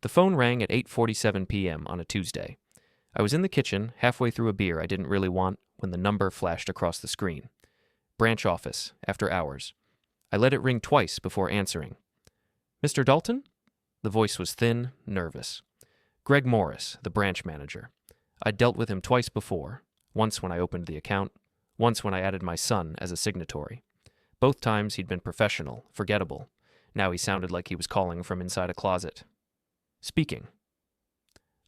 The phone rang at 8:47 p.m. on a Tuesday. I was in the kitchen, halfway through a beer I didn't really want, when the number flashed across the screen. Branch office, after hours. I let it ring twice before answering. "Mr. Dalton?" The voice was thin, nervous. Greg Morris, the branch manager. I'd dealt with him twice before, once when I opened the account, once when I added my son as a signatory. Both times he'd been professional, forgettable. Now he sounded like he was calling from inside a closet. Speaking.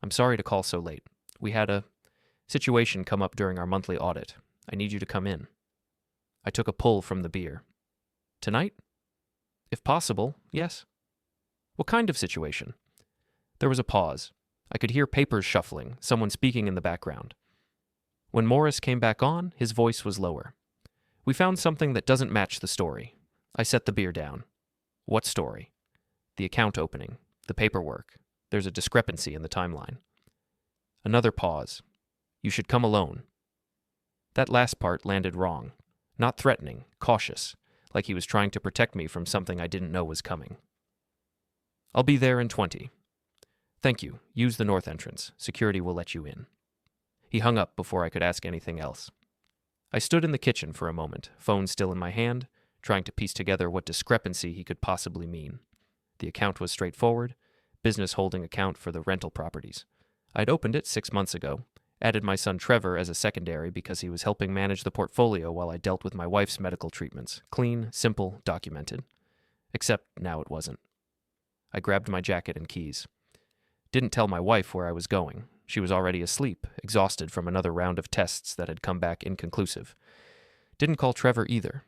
"I'm sorry to call so late. We had a situation come up during our monthly audit. I need you to come in." I took a pull from the beer. "Tonight?" "If possible, yes." "What kind of situation?" There was a pause. I could hear papers shuffling, someone speaking in the background. When Morris came back on, his voice was lower. "We found something that doesn't match the story." I set the beer down. "What story?" "The account opening. The paperwork. There's a discrepancy in the timeline." Another pause. "You should come alone." That last part landed wrong. Not threatening, cautious, like he was trying to protect me from something I didn't know was coming. "I'll be there in 20. "Thank you. Use the north entrance. Security will let you in." He hung up before I could ask anything else. I stood in the kitchen for a moment, phone still in my hand, trying to piece together what discrepancy he could possibly mean. The account was straightforward, business holding account for the rental properties. I'd opened it 6 months ago, added my son Trevor as a secondary because he was helping manage the portfolio while I dealt with my wife's medical treatments. Clean, simple, documented. Except now it wasn't. I grabbed my jacket and keys. Didn't tell my wife where I was going. She was already asleep, exhausted from another round of tests that had come back inconclusive. Didn't call Trevor either.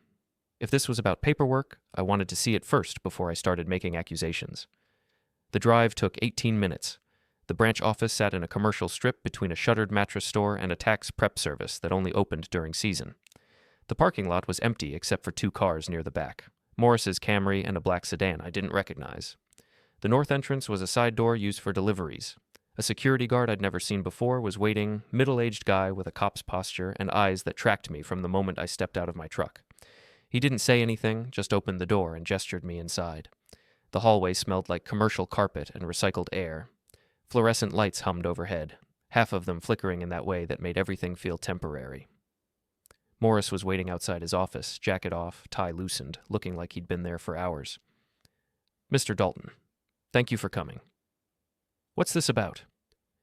If this was about paperwork, I wanted to see it first before I started making accusations. The drive took 18 minutes. The branch office sat in a commercial strip between a shuttered mattress store and a tax prep service that only opened during season. The parking lot was empty except for 2 cars near the back, Morris's Camry and a black sedan I didn't recognize. The north entrance was a side door used for deliveries. A security guard I'd never seen before was waiting, middle-aged guy with a cop's posture and eyes that tracked me from the moment I stepped out of my truck. He didn't say anything, just opened the door and gestured me inside. The hallway smelled like commercial carpet and recycled air. Fluorescent lights hummed overhead, half of them flickering in that way that made everything feel temporary. Morris was waiting outside his office, jacket off, tie loosened, looking like he'd been there for hours. "Mr. Dalton, thank you for coming." "What's this about?"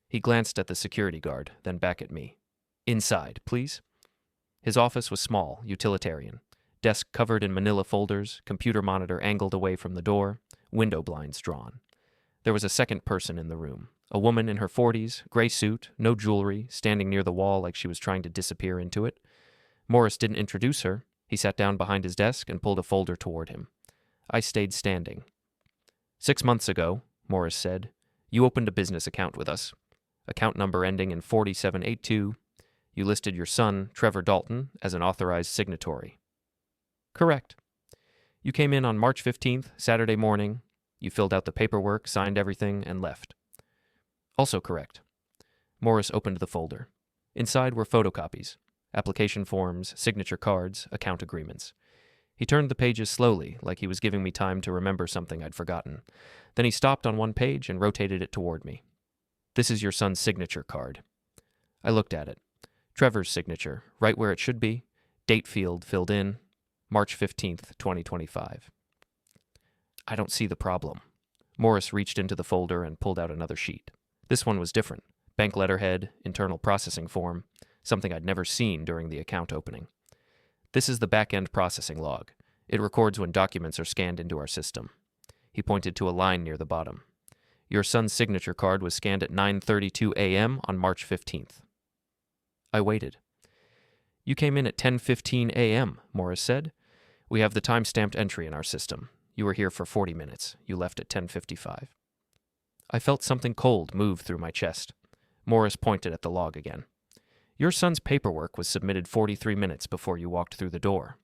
He glanced at the security guard, then back at me. "Inside, please." His office was small, utilitarian. Desk covered in manila folders, computer monitor angled away from the door, window blinds drawn. There was a second person in the room. A woman in her 40s, gray suit, no jewelry, standing near the wall like she was trying to disappear into it. Morris didn't introduce her. He sat down behind his desk and pulled a folder toward him. I stayed standing. "6 months ago," Morris said, "you opened a business account with us. Account number ending in 4782. You listed your son, Trevor Dalton, as an authorized signatory." "Correct." "You came in on March 15th, Saturday morning. You filled out the paperwork, signed everything, and left." "Also correct." Morris opened the folder. Inside were photocopies, application forms, signature cards, account agreements. He turned the pages slowly, like he was giving me time to remember something I'd forgotten. Then he stopped on one page and rotated it toward me. "This is your son's signature card." I looked at it. Trevor's signature, right where it should be, date field filled in, March 15th, 2025. "I don't see the problem." Morris reached into the folder and pulled out another sheet. This one was different. Bank letterhead, internal processing form, something I'd never seen during the account opening. "This is the back-end processing log. It records when documents are scanned into our system." He pointed to a line near the bottom. "Your son's signature card was scanned at 9:32 a.m. on March 15th. I waited. "You came in at 10:15 a.m., Morris said. "We have the time-stamped entry in our system. You were here for 40 minutes. You left at 10:55. I felt something cold move through my chest. Morris pointed at the log again. "Your son's paperwork was submitted 43 minutes before you walked through the door."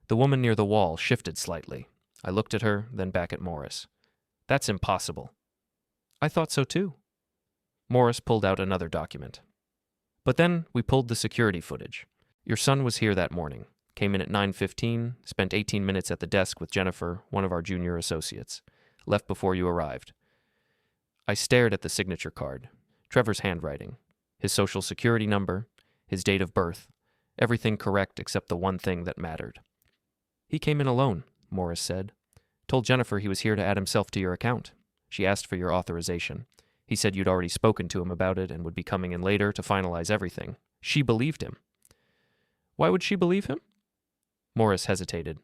The woman near the wall shifted slightly. I looked at her, then back at Morris. "That's impossible." "I thought so too." Morris pulled out another document. "But then we pulled the security footage. Your son was here that morning, came in at 9:15, spent 18 minutes at the desk with Jennifer, one of our junior associates, left before you arrived. I stared at the signature card, Trevor's handwriting, his social security number, his date of birth, everything correct except the one thing that mattered. He came in alone, Morris said. Told Jennifer he was here to add himself to your account. She asked for your authorization. He said you'd already spoken to him about it and would be coming in later to finalize everything. She believed him. Why would she believe him? Morris hesitated.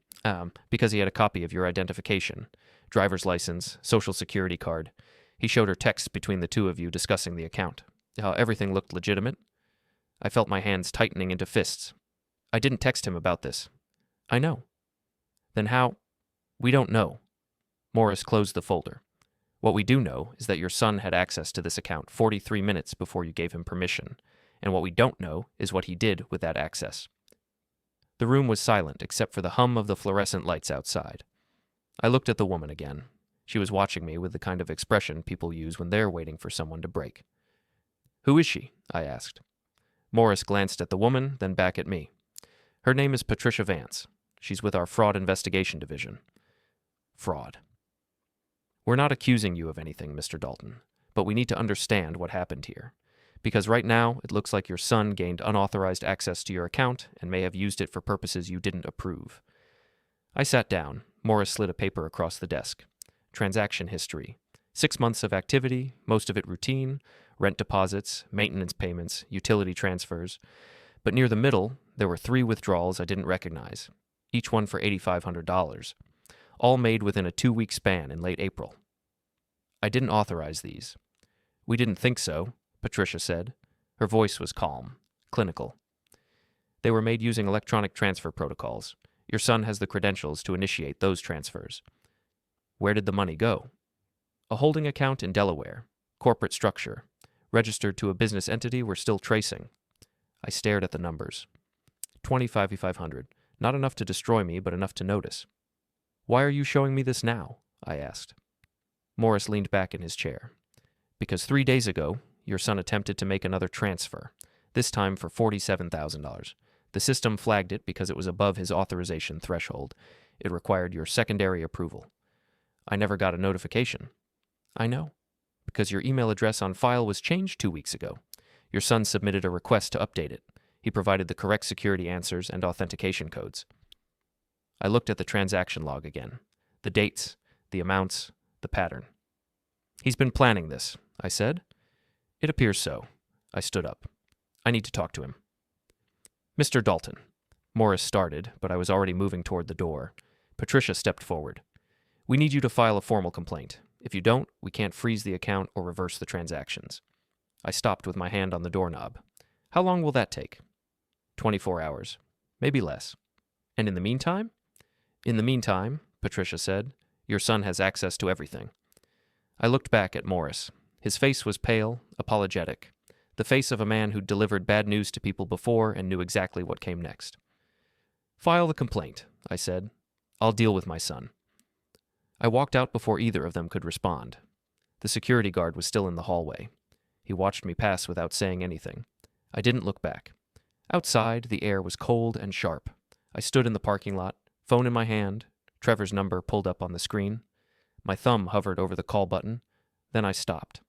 Because he had a copy of your identification, driver's license, social security card. He showed her texts between the two of you discussing the account. How everything looked legitimate. I felt my hands tightening into fists. I didn't text him about this. I know. Then how? We don't know. Morris closed the folder. What we do know is that your son had access to this account 43 minutes before you gave him permission, and what we don't know is what he did with that access. The room was silent except for the hum of the fluorescent lights outside. I looked at the woman again. She was watching me with the kind of expression people use when they're waiting for someone to break. Who is she? I asked. Morris glanced at the woman, then back at me. Her name is Patricia Vance. She's with our fraud investigation division. Fraud. We're not accusing you of anything, Mr. Dalton, but we need to understand what happened here. Because right now, it looks like your son gained unauthorized access to your account and may have used it for purposes you didn't approve. I sat down. Morris slid a paper across the desk. Transaction history. 6 months of activity, most of it routine, rent deposits, maintenance payments, utility transfers. But near the middle, there were 3 withdrawals I didn't recognize, each one for $8,500, all made within a 2-week span in late April. I didn't authorize these. We didn't think so, Patricia said. Her voice was calm, clinical. They were made using electronic transfer protocols. Your son has the credentials to initiate those transfers. Where did the money go? A holding account in Delaware, corporate structure, registered to a business entity we're still tracing. I stared at the numbers. $25,500, not enough to destroy me, but enough to notice. Why are you showing me this now? I asked. Morris leaned back in his chair. Because 3 days ago, your son attempted to make another transfer, this time for $47,000. The system flagged it because it was above his authorization threshold. It required your secondary approval. I never got a notification. I know. Because your email address on file was changed 2 weeks ago. Your son submitted a request to update it. He provided the correct security answers and authentication codes. I looked at the transaction log again. The dates, the amounts, the pattern. He's been planning this, I said. It appears so. I stood up. I need to talk to him. Mr. Dalton. Morris started, but I was already moving toward the door. Patricia stepped forward. We need you to file a formal complaint. If you don't, we can't freeze the account or reverse the transactions. I stopped with my hand on the doorknob. How long will that take? 24 hours. Maybe less. And in the meantime? In the meantime, Patricia said, your son has access to everything. I looked back at Morris. His face was pale, apologetic. The face of a man who'd delivered bad news to people before and knew exactly what came next. File the complaint, I said. I'll deal with my son. I walked out before either of them could respond. The security guard was still in the hallway. He watched me pass without saying anything. I didn't look back. Outside, the air was cold and sharp. I stood in the parking lot, phone in my hand, Trevor's number pulled up on the screen. My thumb hovered over the call button. Then I stopped.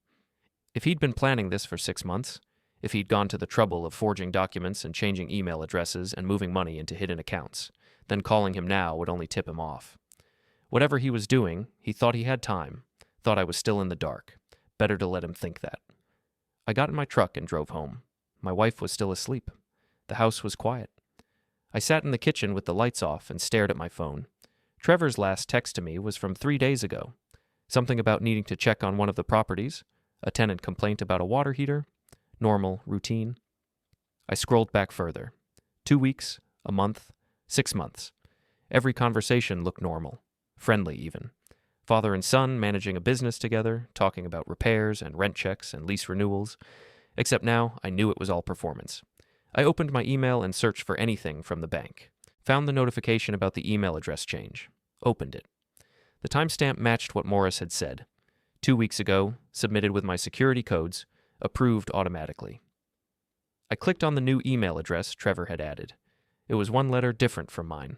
If he'd been planning this for 6 months, if he'd gone to the trouble of forging documents and changing email addresses and moving money into hidden accounts, then calling him now would only tip him off. Whatever he was doing, he thought he had time, thought I was still in the dark. Better to let him think that. I got in my truck and drove home. My wife was still asleep. The house was quiet. I sat in the kitchen with the lights off and stared at my phone. Trevor's last text to me was from 3 days ago. Something about needing to check on one of the properties, a tenant complaint about a water heater, normal, routine. I scrolled back further. 2 weeks, a month, 6 months. Every conversation looked normal, friendly even. Father and son managing a business together, talking about repairs and rent checks and lease renewals. Except now, I knew it was all performance. I opened my email and searched for anything from the bank. Found the notification about the email address change. Opened it. The timestamp matched what Morris had said. 2 weeks ago, submitted with my security codes, approved automatically. I clicked on the new email address Trevor had added. It was 1 letter different from mine.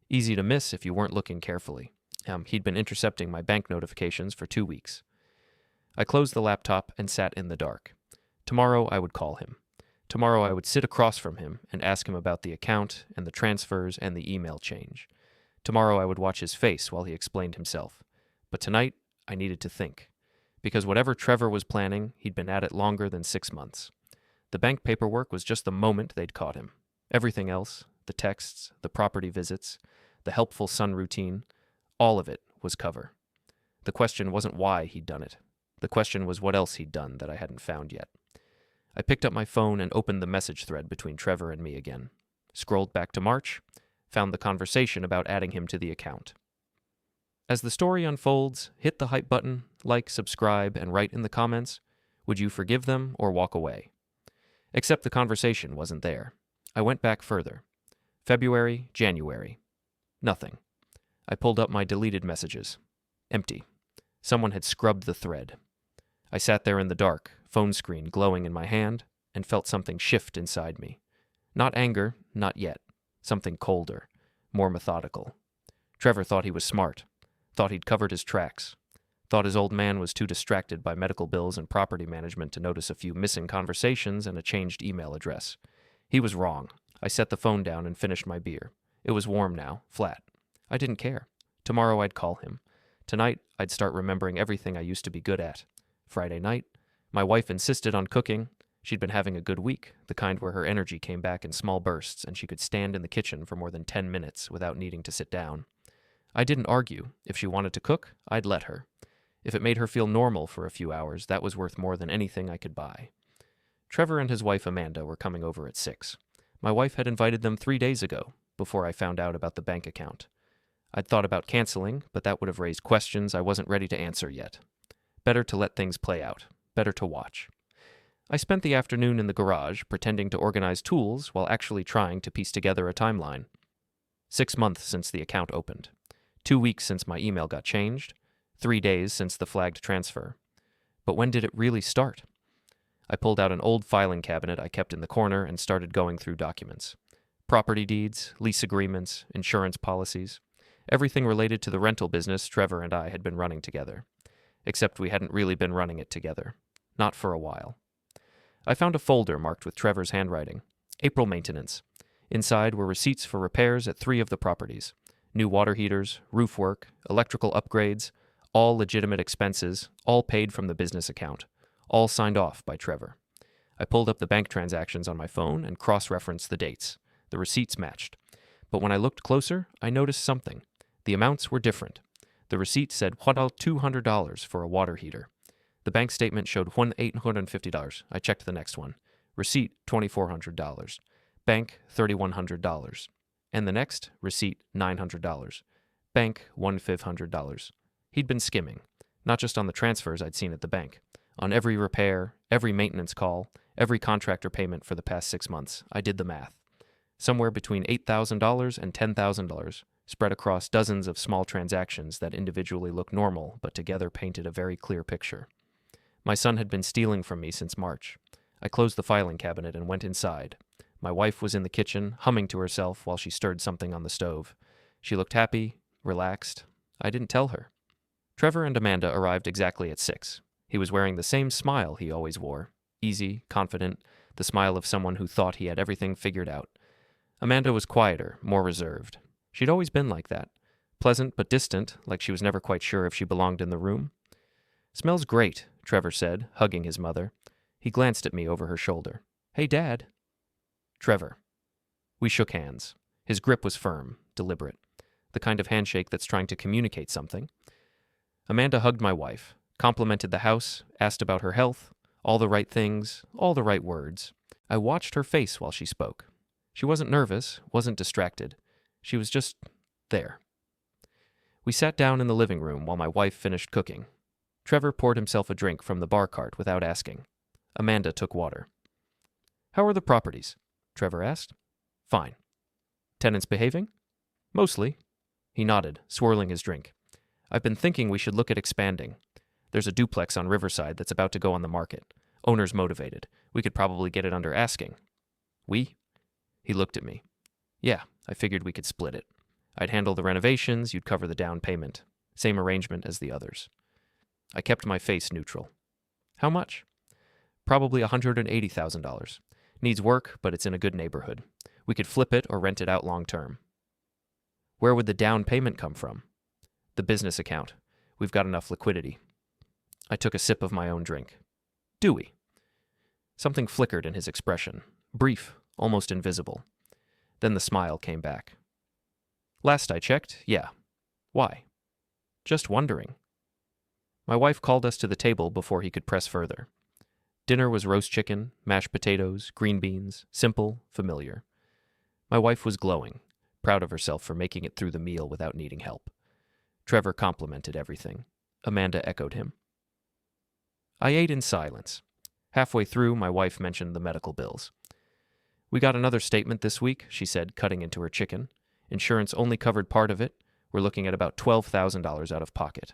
Easy to miss if you weren't looking carefully. He'd been intercepting my bank notifications for 2 weeks. I closed the laptop and sat in the dark. Tomorrow I would call him. Tomorrow I would sit across from him and ask him about the account and the transfers and the email change. Tomorrow I would watch his face while he explained himself. But tonight I needed to think. Because whatever Trevor was planning, he'd been at it longer than 6 months. The bank paperwork was just the moment they'd caught him. Everything else, the texts, the property visits, the helpful son routine, all of it was cover. The question wasn't why he'd done it. The question was what else he'd done that I hadn't found yet. I picked up my phone and opened the message thread between Trevor and me again. Scrolled back to March, found the conversation about adding him to the account. As the story unfolds, hit the hype button, like, subscribe, and write in the comments. Would you forgive them or walk away? Except the conversation wasn't there. I went back further. February, January. Nothing. I pulled up my deleted messages. Empty. Someone had scrubbed the thread. I sat there in the dark, phone screen glowing in my hand, and felt something shift inside me. Not anger, not yet. Something colder, more methodical. Trevor thought he was smart. Thought he'd covered his tracks. Thought his old man was too distracted by medical bills and property management to notice a few missing conversations and a changed email address. He was wrong. I set the phone down and finished my beer. It was warm now, flat. I didn't care. Tomorrow I'd call him. Tonight, I'd start remembering everything I used to be good at. Friday night, my wife insisted on cooking. She'd been having a good week, the kind where her energy came back in small bursts and she could stand in the kitchen for more than 10 minutes without needing to sit down. I didn't argue. If she wanted to cook, I'd let her. If it made her feel normal for a few hours, that was worth more than anything I could buy. Trevor and his wife Amanda were coming over at 6. My wife had invited them 3 days ago, before I found out about the bank account. I'd thought about canceling, but that would have raised questions I wasn't ready to answer yet. Better to let things play out. Better to watch. I spent the afternoon in the garage pretending to organize tools while actually trying to piece together a timeline. 6 months since the account opened. 2 weeks since my email got changed. 3 days since the flagged transfer. But when did it really start? I pulled out an old filing cabinet I kept in the corner and started going through documents. Property deeds, lease agreements, insurance policies. Everything related to the rental business Trevor and I had been running together. Except we hadn't really been running it together. Not for a while. I found a folder marked with Trevor's handwriting. April maintenance. Inside were receipts for repairs at 3 of the properties. New water heaters, roof work, electrical upgrades, all legitimate expenses, all paid from the business account, all signed off by Trevor. I pulled up the bank transactions on my phone and cross-referenced the dates. The receipts matched. But when I looked closer, I noticed something. The amounts were different. The receipt said $200 for a water heater. The bank statement showed $850. I checked the next one. Receipt, $2,400. Bank, $3,100. And the next, receipt, $900. Bank, $1,500. He'd been skimming, not just on the transfers I'd seen at the bank. On every repair, every maintenance call, every contractor payment for the past 6 months. I did the math. Somewhere between $8,000 and $10,000, spread across dozens of small transactions that individually looked normal but together painted a very clear picture. My son had been stealing from me since March. I closed the filing cabinet and went inside. My wife was in the kitchen, humming to herself while she stirred something on the stove. She looked happy, relaxed. I didn't tell her. Trevor and Amanda arrived exactly at 6. He was wearing the same smile he always wore. Easy, confident, the smile of someone who thought he had everything figured out. Amanda was quieter, more reserved. She'd always been like that. Pleasant but distant, like she was never quite sure if she belonged in the room. "Smells great," Trevor said, hugging his mother. He glanced at me over her shoulder. "Hey, Dad." Trevor. We shook hands. His grip was firm, deliberate. The kind of handshake that's trying to communicate something. Amanda hugged my wife, complimented the house, asked about her health, all the right things, all the right words. I watched her face while she spoke. She wasn't nervous, wasn't distracted. She was just there. We sat down in the living room while my wife finished cooking. Trevor poured himself a drink from the bar cart without asking. Amanda took water. "How are the properties?" Trevor asked. "Fine." "Tenants behaving?" "Mostly." He nodded, swirling his drink. "I've been thinking we should look at expanding. There's a duplex on Riverside that's about to go on the market. Owner's motivated. We could probably get it under asking." "We?" He looked at me. "Yeah, I figured we could split it. I'd handle the renovations, you'd cover the down payment. Same arrangement as the others." I kept my face neutral. How much? Probably $180,000. Needs work, but it's in a good neighborhood. We could flip it or rent it out long term. Where would the down payment come from? The business account. We've got enough liquidity. I took a sip of my own drink. Do we? Something flickered in his expression. Brief, almost invisible. Then the smile came back. Last I checked, yeah. Why? Just wondering. My wife called us to the table before he could press further. Dinner was roast chicken, mashed potatoes, green beans, simple, familiar. My wife was glowing, proud of herself for making it through the meal without needing help. Trevor complimented everything. Amanda echoed him. I ate in silence. Halfway through, my wife mentioned the medical bills. We got another statement this week, she said, cutting into her chicken. Insurance only covered part of it. We're looking at about $12,000 out of pocket.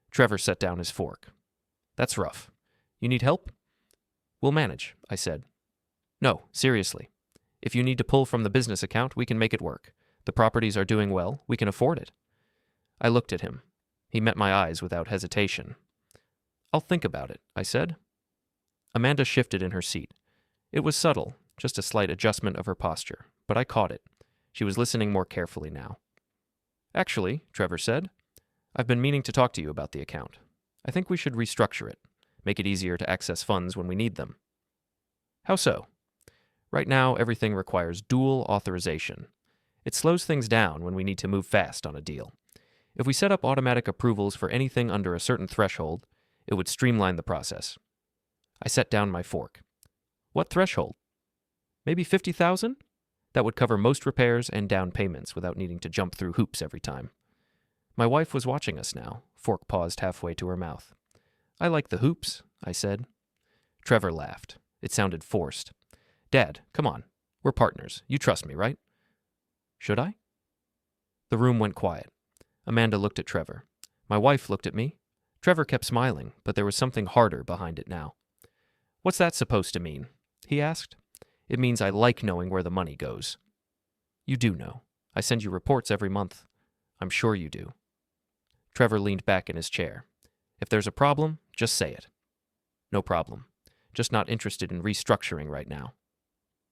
Trevor set down his fork. That's rough. You need help? We'll manage, I said. No, seriously. If you need to pull from the business account, we can make it work. The properties are doing well. We can afford it. I looked at him. He met my eyes without hesitation. I'll think about it, I said. Amanda shifted in her seat. It was subtle, just a slight adjustment of her posture, but I caught it. She was listening more carefully now. Actually, Trevor said, I've been meaning to talk to you about the account. I think we should restructure it, make it easier to access funds when we need them. How so? Right now, everything requires dual authorization. It slows things down when we need to move fast on a deal. If we set up automatic approvals for anything under a certain threshold, it would streamline the process. I set down my fork. What threshold? Maybe 50,000? That would cover most repairs and down payments without needing to jump through hoops every time. My wife was watching us now. Fork paused halfway to her mouth. I like the hoops, I said. Trevor laughed. It sounded forced. Dad, come on. We're partners. You trust me, right? Should I? The room went quiet. Amanda looked at Trevor. My wife looked at me. Trevor kept smiling, but there was something harder behind it now. What's that supposed to mean? He asked. It means I like knowing where the money goes. You do know. I send you reports every month. I'm sure you do. Trevor leaned back in his chair. If there's a problem, just say it. No problem. Just not interested in restructuring right now.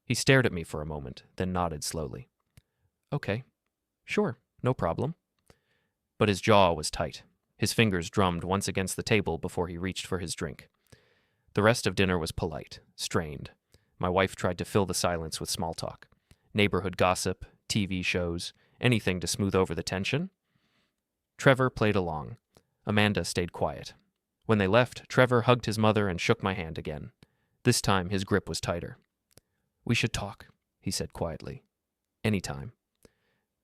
He stared at me for a moment, then nodded slowly. Okay. Sure, no problem. But his jaw was tight. His fingers drummed once against the table before he reached for his drink. The rest of dinner was polite, strained. My wife tried to fill the silence with small talk. Neighborhood gossip, TV shows, anything to smooth over the tension. Trevor played along. Amanda stayed quiet. When they left, Trevor hugged his mother and shook my hand again. This time his grip was tighter. We should talk, he said quietly. Anytime.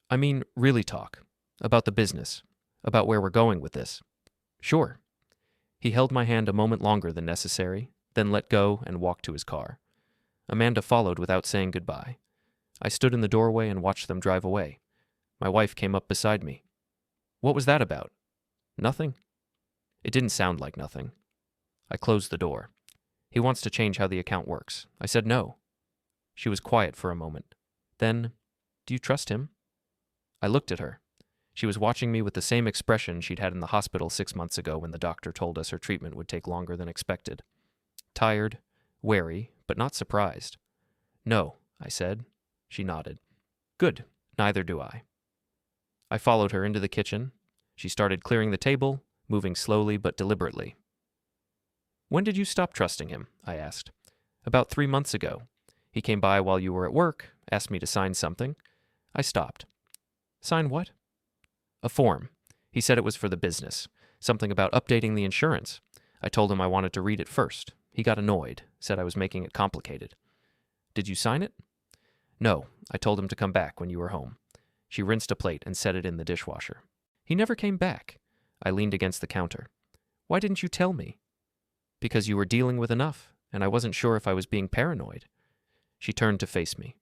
I mean, really talk. About the business. About where we're going with this. Sure. He held my hand a moment longer than necessary, then let go and walked to his car. Amanda followed without saying goodbye. I stood in the doorway and watched them drive away. My wife came up beside me. What was that about? Nothing. It didn't sound like nothing. I closed the door. He wants to change how the account works. I said no. She was quiet for a moment. Then, do you trust him? I looked at her. She was watching me with the same expression she'd had in the hospital 6 months ago when the doctor told us her treatment would take longer than expected. Tired, wary, but not surprised. No, I said. She nodded. Good, neither do I. I followed her into the kitchen. She started clearing the table, moving slowly but deliberately. When did you stop trusting him? I asked. About 3 months ago. He came by while you were at work, asked me to sign something. I stopped. Sign what? A form. He said it was for the business. Something about updating the insurance. I told him I wanted to read it first. He got annoyed, said I was making it complicated. Did you sign it? No, I told him to come back when you were home. She rinsed a plate and set it in the dishwasher. He never came back. I leaned against the counter. Why didn't you tell me? Because you were dealing with enough, and I wasn't sure if I was being paranoid. She turned to face me.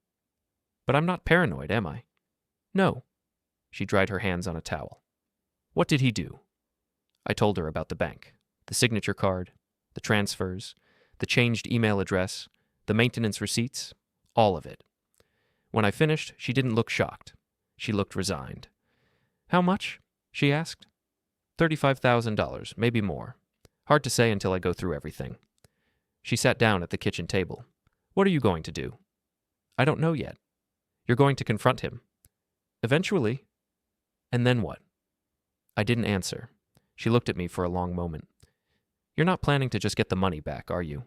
But I'm not paranoid, am I? No. She dried her hands on a towel. What did he do? I told her about the bank, the signature card, the transfers, the changed email address, the maintenance receipts, all of it. When I finished, she didn't look shocked. She looked resigned. How much? She asked. $35,000, maybe more. Hard to say until I go through everything. She sat down at the kitchen table. What are you going to do? I don't know yet. You're going to confront him. Eventually. And then what? I didn't answer. She looked at me for a long moment. You're not planning to just get the money back, are you?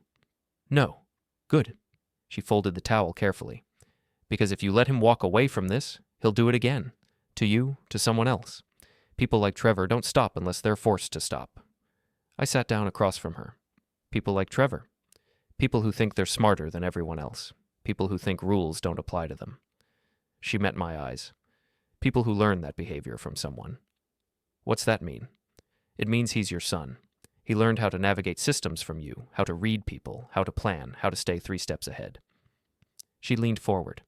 No. Good. She folded the towel carefully. Because if you let him walk away from this, he'll do it again. To you, to someone else. People like Trevor don't stop unless they're forced to stop. I sat down across from her. People like Trevor. People who think they're smarter than everyone else. People who think rules don't apply to them. She met my eyes. People who learn that behavior from someone. What's that mean? It means he's your son. He learned how to navigate systems from you, how to read people, how to plan, how to stay 3 steps ahead. She leaned forward.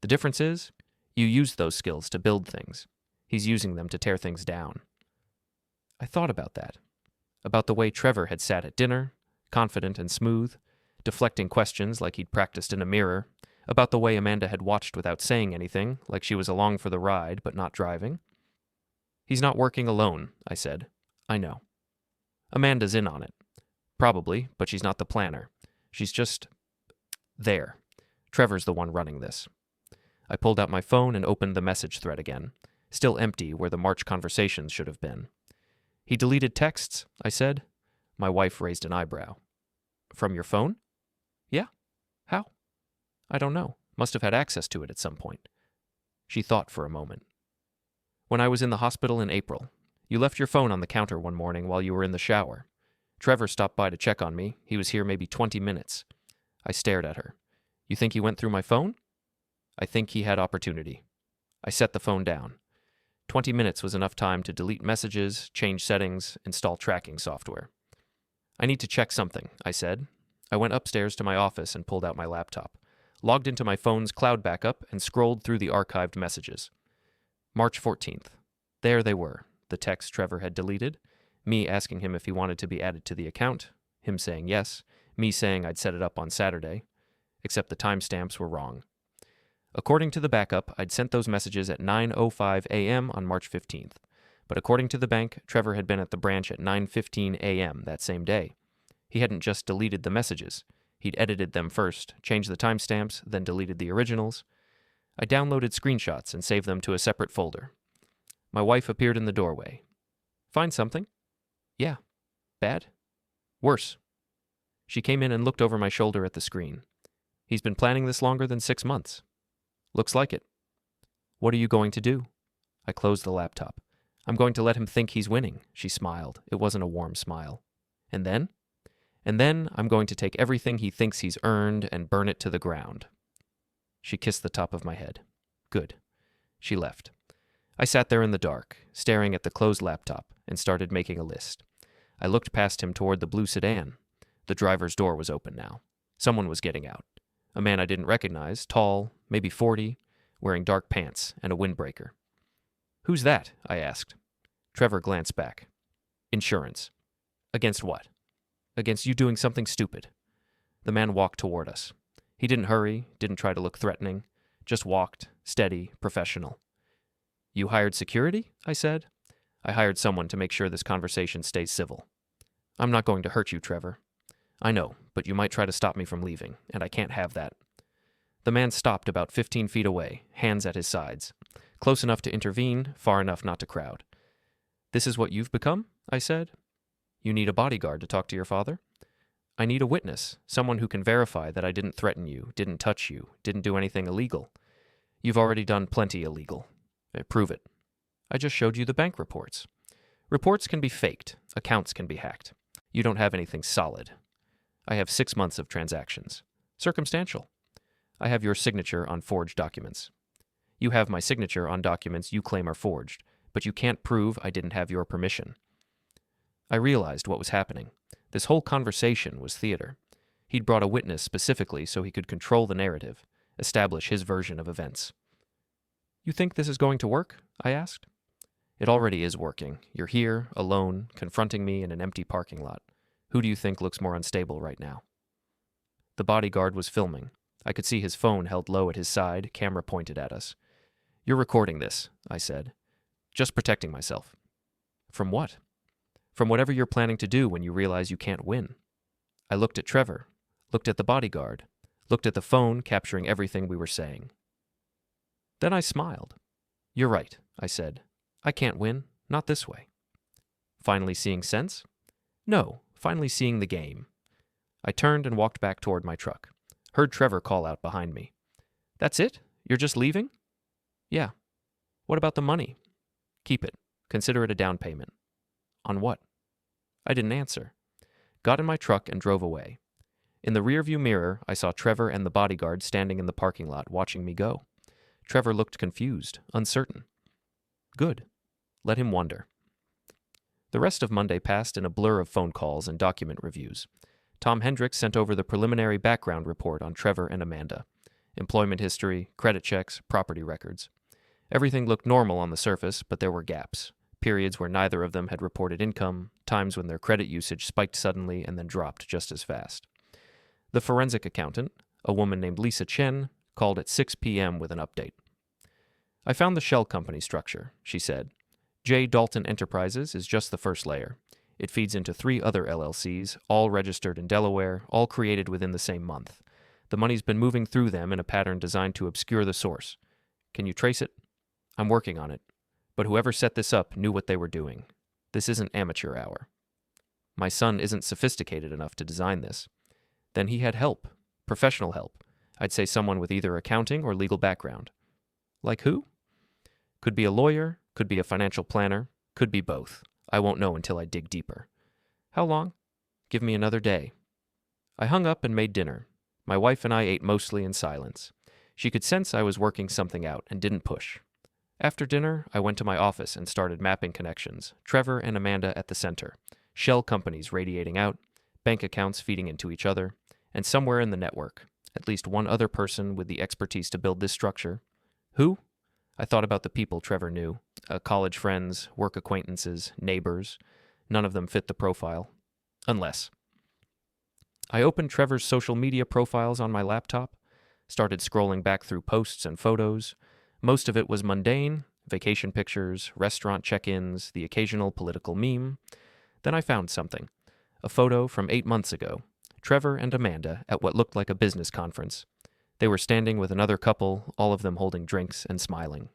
The difference is, you use those skills to build things. He's using them to tear things down. I thought about that. About the way Trevor had sat at dinner, confident and smooth, deflecting questions like he'd practiced in a mirror, about the way Amanda had watched without saying anything, like she was along for the ride but not driving. He's not working alone, I said. I know. Amanda's in on it. Probably, but she's not the planner. She's just there. Trevor's the one running this. I pulled out my phone and opened the message thread again, still empty where the March conversations should have been. He deleted texts, I said. My wife raised an eyebrow. From your phone? Yeah. How? I don't know. Must have had access to it at some point. She thought for a moment. When I was in the hospital in April, you left your phone on the counter one morning while you were in the shower. Trevor stopped by to check on me. He was here maybe 20 minutes. I stared at her. You think he went through my phone? I think he had opportunity. I set the phone down. 20 minutes was enough time to delete messages, change settings, install tracking software. I need to check something, I said. I went upstairs to my office and pulled out my laptop, logged into my phone's cloud backup, and scrolled through the archived messages. March 14th. There they were, the text Trevor had deleted, me asking him if he wanted to be added to the account, him saying yes, me saying I'd set it up on Saturday, except the timestamps were wrong. According to the backup, I'd sent those messages at 9:05 a.m. on March 15th, but according to the bank, Trevor had been at the branch at 9:15 a.m. that same day. He hadn't just deleted the messages. He'd edited them first, changed the timestamps, then deleted the originals. I downloaded screenshots and saved them to a separate folder. My wife appeared in the doorway. Find something? Yeah. Bad? Worse. She came in and looked over my shoulder at the screen. He's been planning this longer than 6 months. Looks like it. What are you going to do? I closed the laptop. I'm going to let him think he's winning, she smiled. It wasn't a warm smile. And then? And then I'm going to take everything he thinks he's earned and burn it to the ground. She kissed the top of my head. Good. She left. I sat there in the dark, staring at the closed laptop, and started making a list. I looked past him toward the blue sedan. The driver's door was open now. Someone was getting out. A man I didn't recognize, tall, maybe 40, wearing dark pants and a windbreaker. Who's that? I asked. Trevor glanced back. Insurance. Against what? Against you doing something stupid. The man walked toward us. He didn't hurry, didn't try to look threatening, just walked, steady, professional. You hired security? I said. I hired someone to make sure this conversation stays civil. I'm not going to hurt you, Trevor. I know, but you might try to stop me from leaving, and I can't have that. The man stopped about 15 feet away, hands at his sides. Close enough to intervene, far enough not to crowd. This is what you've become? I said. You need a bodyguard to talk to your father? I need a witness, someone who can verify that I didn't threaten you, didn't touch you, didn't do anything illegal. You've already done plenty illegal. Prove it. I just showed you the bank reports. Reports can be faked. Accounts can be hacked. You don't have anything solid. I have 6 months of transactions. Circumstantial. I have your signature on forged documents. You have my signature on documents you claim are forged, but you can't prove I didn't have your permission. I realized what was happening. This whole conversation was theater. He'd brought a witness specifically so he could control the narrative, establish his version of events. You think this is going to work? I asked. It already is working. You're here, alone, confronting me in an empty parking lot. Who do you think looks more unstable right now? The bodyguard was filming. I could see his phone held low at his side, camera pointed at us. You're recording this, I said. Just protecting myself. From what? From whatever you're planning to do when you realize you can't win. I looked at Trevor, looked at the bodyguard, looked at the phone capturing everything we were saying. Then I smiled. You're right, I said. I can't win, not this way. Finally seeing sense? No, finally seeing the game. I turned and walked back toward my truck. Heard Trevor call out behind me. That's it? You're just leaving? Yeah. What about the money? Keep it. Consider it a down payment. On what? I didn't answer. Got in my truck and drove away. In the rearview mirror, I saw Trevor and the bodyguard standing in the parking lot watching me go. Trevor looked confused, uncertain. Good. Let him wonder. The rest of Monday passed in a blur of phone calls and document reviews. Tom Hendricks sent over the preliminary background report on Trevor and Amanda. Employment history, credit checks, property records. Everything looked normal on the surface, but there were gaps. Periods where neither of them had reported income, times when their credit usage spiked suddenly and then dropped just as fast. The forensic accountant, a woman named Lisa Chen, called at 6 p.m. with an update. I found the shell company structure, she said. J. Dalton Enterprises is just the first layer. It feeds into 3 other LLCs, all registered in Delaware, all created within the same month. The money's been moving through them in a pattern designed to obscure the source. Can you trace it? I'm working on it. But whoever set this up knew what they were doing. This isn't amateur hour. My son isn't sophisticated enough to design this. Then he had help, professional help. I'd say someone with either accounting or legal background. Like who? Could be a lawyer, could be a financial planner, could be both. I won't know until I dig deeper. How long? Give me another day. I hung up and made dinner. My wife and I ate mostly in silence. She could sense I was working something out and didn't push. After dinner, I went to my office and started mapping connections, Trevor and Amanda at the center, shell companies radiating out, bank accounts feeding into each other, and somewhere in the network, at least one other person with the expertise to build this structure. Who? I thought about the people Trevor knew, college friends, work acquaintances, neighbors. None of them fit the profile. Unless. I opened Trevor's social media profiles on my laptop, started scrolling back through posts and photos. Most of it was mundane, vacation pictures, restaurant check-ins, the occasional political meme. Then I found something. A photo from 8 months ago. Trevor and Amanda at what looked like a business conference. They were standing with another couple, all of them holding drinks and smiling.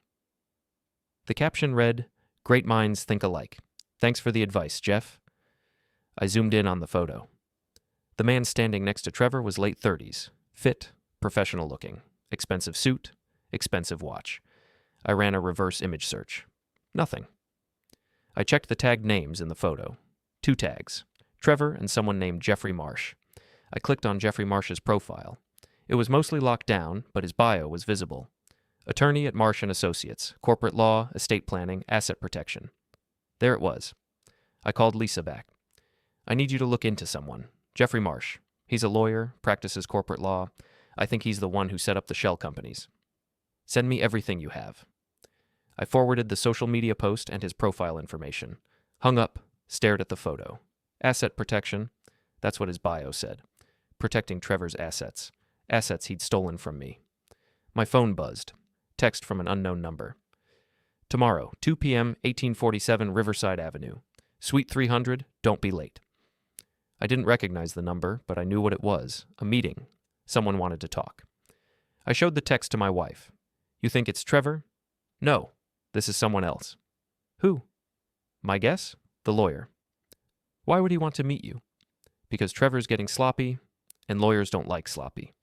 The caption read, "Great minds think alike. Thanks for the advice, Jeff." I zoomed in on the photo. The man standing next to Trevor was late 30s, fit, professional looking, expensive suit, expensive watch. I ran a reverse image search. Nothing. I checked the tagged names in the photo. 2 tags, Trevor and someone named Jeffrey Marsh. I clicked on Jeffrey Marsh's profile. It was mostly locked down, but his bio was visible. Attorney at Marsh & Associates, corporate law, estate planning, asset protection. There it was. I called Lisa back. I need you to look into someone. Jeffrey Marsh. He's a lawyer, practices corporate law. I think he's the one who set up the shell companies. Send me everything you have. I forwarded the social media post and his profile information. Hung up, stared at the photo. Asset protection. That's what his bio said. Protecting Trevor's assets. Assets he'd stolen from me. My phone buzzed. Text from an unknown number. Tomorrow, 2 p.m., 1847 Riverside Avenue. Suite 300, don't be late. I didn't recognize the number, but I knew what it was. A meeting. Someone wanted to talk. I showed the text to my wife. You think it's Trevor? No, this is someone else. Who? My guess? The lawyer. Why would he want to meet you? Because Trevor's getting sloppy, and lawyers don't like sloppy.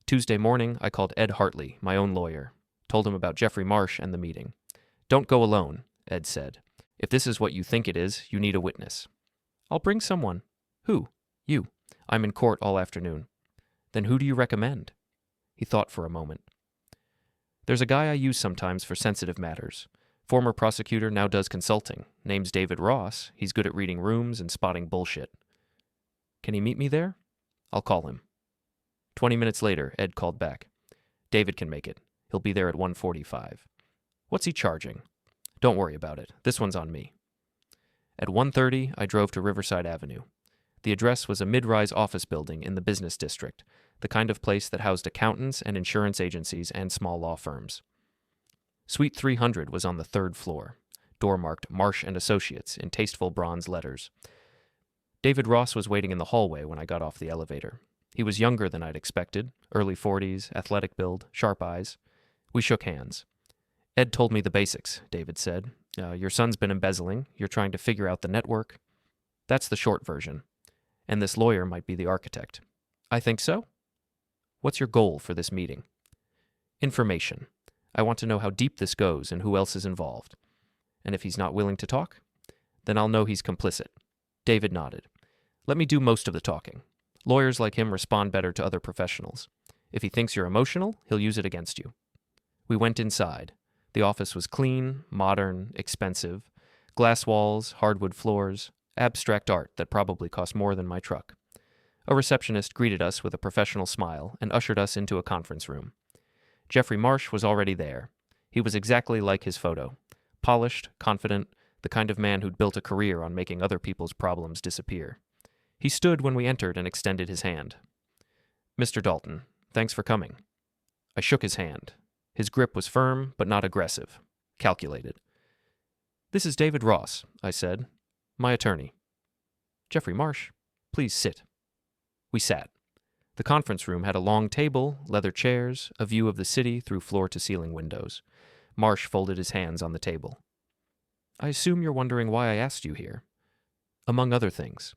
Tuesday morning, I called Ed Hartley, my own lawyer. Told him about Jeffrey Marsh and the meeting. Don't go alone, Ed said. If this is what you think it is, you need a witness. I'll bring someone. Who? You. I'm in court all afternoon. Then who do you recommend? He thought for a moment. There's a guy I use sometimes for sensitive matters. Former prosecutor, now does consulting. Name's David Ross. He's good at reading rooms and spotting bullshit. Can he meet me there? I'll call him. 20 minutes later, Ed called back. David can make it. He'll be there at 1:45. What's he charging? Don't worry about it. This one's on me. At 1:30, I drove to Riverside Avenue. The address was a mid-rise office building in the business district, the kind of place that housed accountants and insurance agencies and small law firms. Suite 300 was on the 3rd floor. door marked Marsh and Associates in tasteful bronze letters. David Ross was waiting in the hallway when I got off the elevator. He was younger than I'd expected, early 40s, athletic build, sharp eyes. We shook hands. Ed told me the basics, David said. Your son's been embezzling. You're trying to figure out the network. That's the short version. And this lawyer might be the architect. I think so. What's your goal for this meeting? Information. I want to know how deep this goes and who else is involved. And if he's not willing to talk, then I'll know he's complicit. David nodded. Let me do most of the talking. Lawyers like him respond better to other professionals. If he thinks you're emotional, he'll use it against you. We went inside. The office was clean, modern, expensive. Glass walls, hardwood floors, abstract art that probably cost more than my truck. A receptionist greeted us with a professional smile and ushered us into a conference room. Jeffrey Marsh was already there. He was exactly like his photo. Polished, confident, the kind of man who'd built a career on making other people's problems disappear. He stood when we entered and extended his hand. Mr. Dalton, thanks for coming. I shook his hand. His grip was firm, but not aggressive. Calculated. This is David Ross, I said. My attorney. Jeffrey Marsh, please sit. We sat. The conference room had a long table, leather chairs, a view of the city through floor-to-ceiling windows. Marsh folded his hands on the table. I assume you're wondering why I asked you here. Among other things.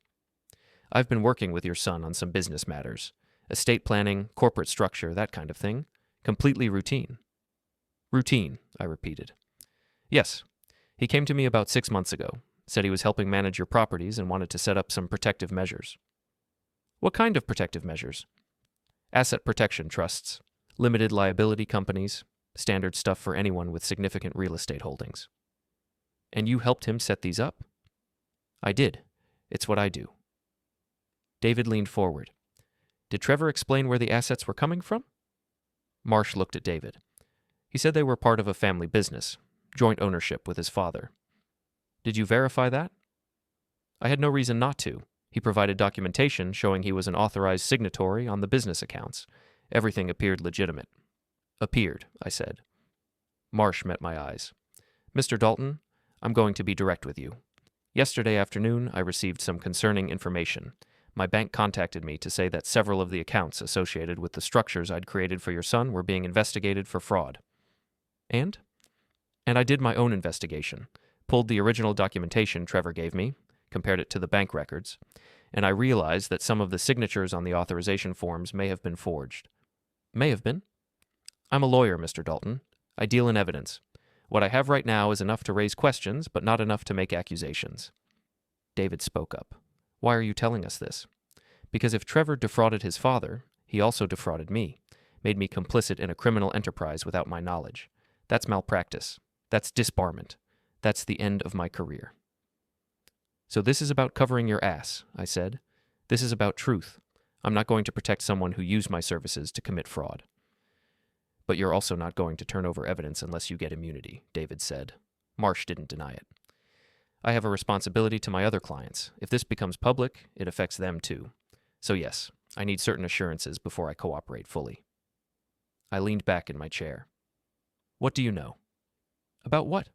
I've been working with your son on some business matters. Estate planning, corporate structure, that kind of thing. Completely routine. Routine, I repeated. Yes. He came to me about 6 months ago. Said he was helping manage your properties and wanted to set up some protective measures. What kind of protective measures? Asset protection trusts, limited liability companies, standard stuff for anyone with significant real estate holdings. And you helped him set these up? I did. It's what I do. David leaned forward. Did Trevor explain where the assets were coming from? Marsh looked at David. He said they were part of a family business, joint ownership with his father. Did you verify that? I had no reason not to. He provided documentation showing he was an authorized signatory on the business accounts. Everything appeared legitimate. Appeared, I said. Marsh met my eyes. Mr. Dalton, I'm going to be direct with you. Yesterday afternoon, I received some concerning information. My bank contacted me to say that several of the accounts associated with the structures I'd created for your son were being investigated for fraud. And I did my own investigation, pulled the original documentation Trevor gave me, compared it to the bank records, and I realized that some of the signatures on the authorization forms may have been forged. May have been? I'm a lawyer, Mr. Dalton. I deal in evidence. What I have right now is enough to raise questions, but not enough to make accusations. David spoke up. Why are you telling us this? Because if Trevor defrauded his father, he also defrauded me, made me complicit in a criminal enterprise without my knowledge. That's malpractice. That's disbarment. That's the end of my career. So this is about covering your ass, I said. This is about truth. I'm not going to protect someone who used my services to commit fraud. But you're also not going to turn over evidence unless you get immunity, David said. Marsh didn't deny it. I have a responsibility to my other clients. If this becomes public, it affects them too. So yes, I need certain assurances before I cooperate fully. I leaned back in my chair. What do you know? About what?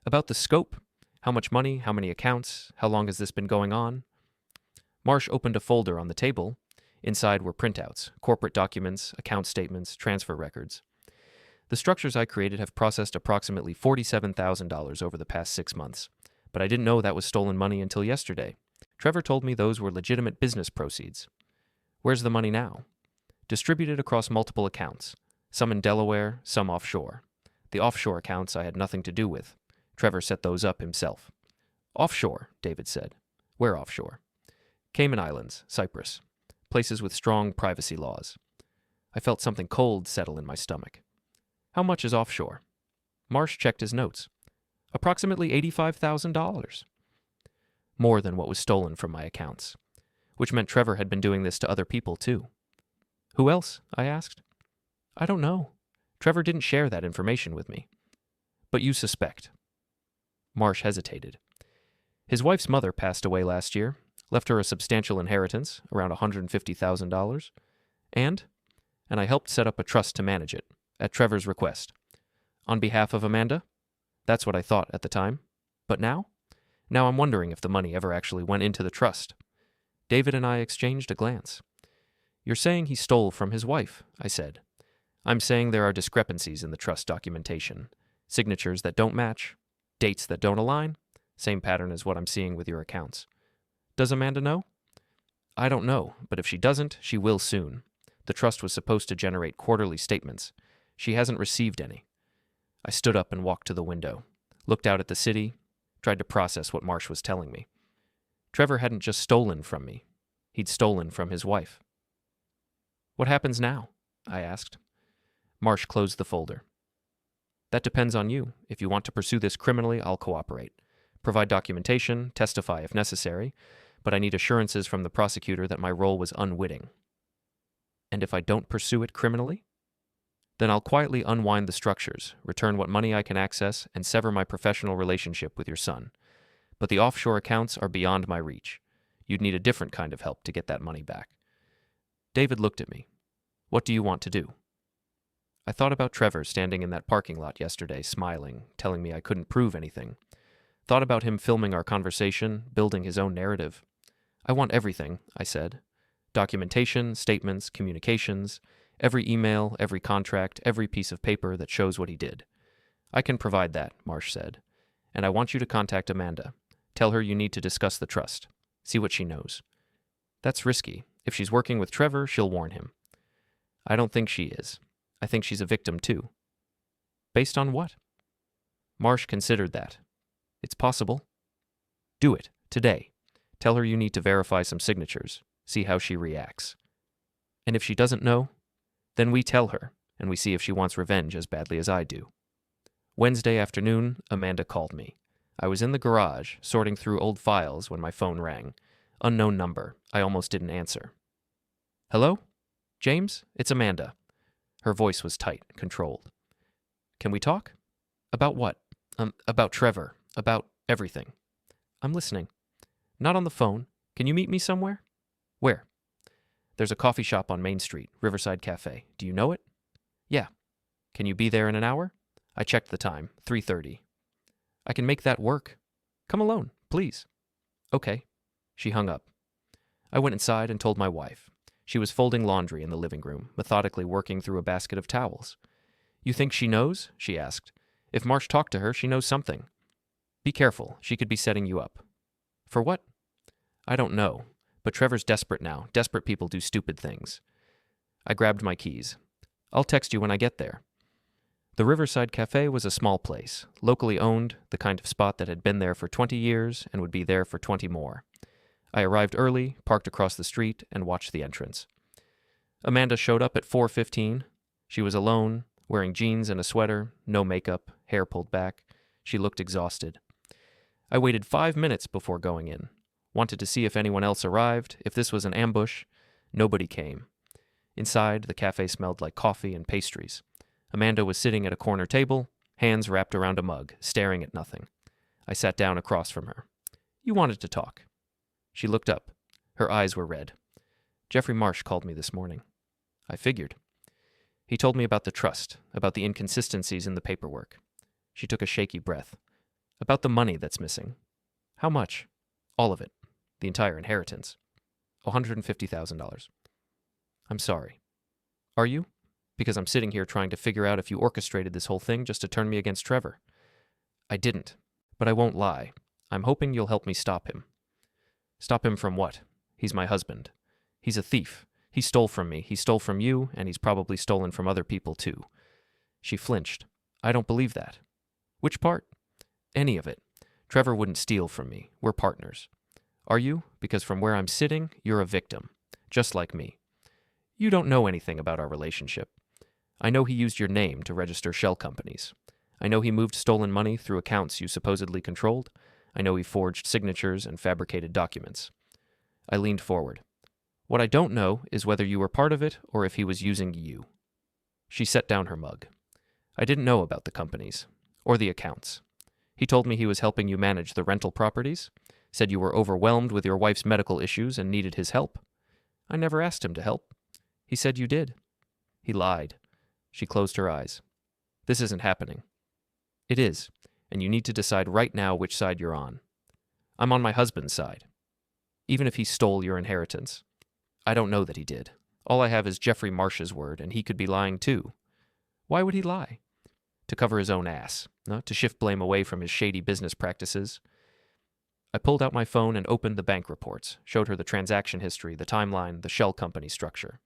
About the scope? How much money? How many accounts? How long has this been going on? Marsh opened a folder on the table. Inside were printouts, corporate documents, account statements, transfer records. The structures I created have processed approximately $47,000 over the past 6 months, but I didn't know that was stolen money until yesterday. Trevor told me those were legitimate business proceeds. Where's the money now? Distributed across multiple accounts, some in Delaware, some offshore. The offshore accounts I had nothing to do with. Trevor set those up himself. Offshore, David said. Where offshore? Cayman Islands, Cyprus. Places with strong privacy laws. I felt something cold settle in my stomach. How much is offshore? Marsh checked his notes. Approximately $85,000. More than what was stolen from my accounts. Which meant Trevor had been doing this to other people too. Who else? I asked. I don't know. Trevor didn't share that information with me. But you suspect. Marsh hesitated. His wife's mother passed away last year, left her a substantial inheritance, around $150,000, and I helped set up a trust to manage it, at Trevor's request. On behalf of Amanda? That's what I thought at the time. But now? Now I'm wondering if the money ever actually went into the trust. David and I exchanged a glance. You're saying he stole from his wife, I said. I'm saying there are discrepancies in the trust documentation. Signatures that don't match, dates that don't align. Same pattern as what I'm seeing with your accounts. Does Amanda know? I don't know, but if she doesn't, she will soon. The trust was supposed to generate quarterly statements. She hasn't received any. I stood up and walked to the window, looked out at the city, tried to process what Marsh was telling me. Trevor hadn't just stolen from me. He'd stolen from his wife. What happens now? I asked. Marsh closed the folder. That depends on you. If you want to pursue this criminally, I'll cooperate. Provide documentation, testify if necessary, but I need assurances from the prosecutor that my role was unwitting. And if I don't pursue it criminally? Then I'll quietly unwind the structures, return what money I can access, and sever my professional relationship with your son. But the offshore accounts are beyond my reach. You'd need a different kind of help to get that money back. David looked at me. What do you want to do? I thought about Trevor standing in that parking lot yesterday, smiling, telling me I couldn't prove anything. Thought about him filming our conversation, building his own narrative. I want everything, I said. Documentation, statements, communications, every email, every contract, every piece of paper that shows what he did. I can provide that, Marsh said. And I want you to contact Amanda. Tell her you need to discuss the trust. See what she knows. That's risky. If she's working with Trevor, she'll warn him. I don't think she is. I think she's a victim too. Based on what? Marsh considered that. It's possible. Do it, today. Tell her you need to verify some signatures. See how she reacts. And if she doesn't know, then we tell her, and we see if she wants revenge as badly as I do. Wednesday afternoon, Amanda called me. I was in the garage, sorting through old files when my phone rang. Unknown number. I almost didn't answer. Hello? James? It's Amanda. Her voice was tight, controlled. Can we talk? About what? About Trevor. About everything. I'm listening. Not on the phone. Can you meet me somewhere? Where? There's a coffee shop on Main Street, Riverside Cafe. Do you know it? Yeah. Can you be there in an hour? I checked the time, 3:30. I can make that work. Come alone, please. Okay. She hung up. I went inside and told my wife. She was folding laundry in the living room, methodically working through a basket of towels. You think she knows? She asked. If Marsh talked to her, she knows something. Be careful. She could be setting you up. For what? I don't know. But Trevor's desperate now. Desperate people do stupid things. I grabbed my keys. I'll text you when I get there. The Riverside Cafe was a small place, locally owned, the kind of spot that had been there for 20 years and would be there for 20 more. I arrived early, parked across the street, and watched the entrance. Amanda showed up at 4:15. She was alone, wearing jeans and a sweater, no makeup, hair pulled back. She looked exhausted. I waited 5 minutes before going in. Wanted to see if anyone else arrived, if this was an ambush. Nobody came. Inside, the cafe smelled like coffee and pastries. Amanda was sitting at a corner table, hands wrapped around a mug, staring at nothing. I sat down across from her. You wanted to talk. She looked up. Her eyes were red. Jeffrey Marsh called me this morning. I figured. He told me about the trust, about the inconsistencies in the paperwork. She took a shaky breath. About the money that's missing. How much? All of it. The entire inheritance. $150,000. I'm sorry. Are you? Because I'm sitting here trying to figure out if you orchestrated this whole thing just to turn me against Trevor. I didn't, but I won't lie. I'm hoping you'll help me stop him. Stop him from what? He's my husband. He's a thief. He stole from me. He stole from you, and he's probably stolen from other people too. She flinched. I don't believe that. Which part? Any of it. Trevor wouldn't steal from me. We're partners. Are you? Because from where I'm sitting, you're a victim. Just like me. You don't know anything about our relationship. I know he used your name to register shell companies. I know he moved stolen money through accounts you supposedly controlled. I know he forged signatures and fabricated documents. I leaned forward. What I don't know is whether you were part of it or if he was using you. She set down her mug. I didn't know about the companies. Or the accounts. He told me he was helping you manage the rental properties. Said you were overwhelmed with your wife's medical issues and needed his help. I never asked him to help. He said you did. He lied. She closed her eyes. This isn't happening. It is. and you need to decide right now which side you're on. I'm on my husband's side. Even if he stole your inheritance. I don't know that he did. All I have is Jeffrey Marsh's word, and he could be lying too. Why would he lie? To cover his own ass, to shift blame away from his shady business practices. I pulled out my phone and opened the bank reports, showed her the transaction history, the timeline, the shell company structure.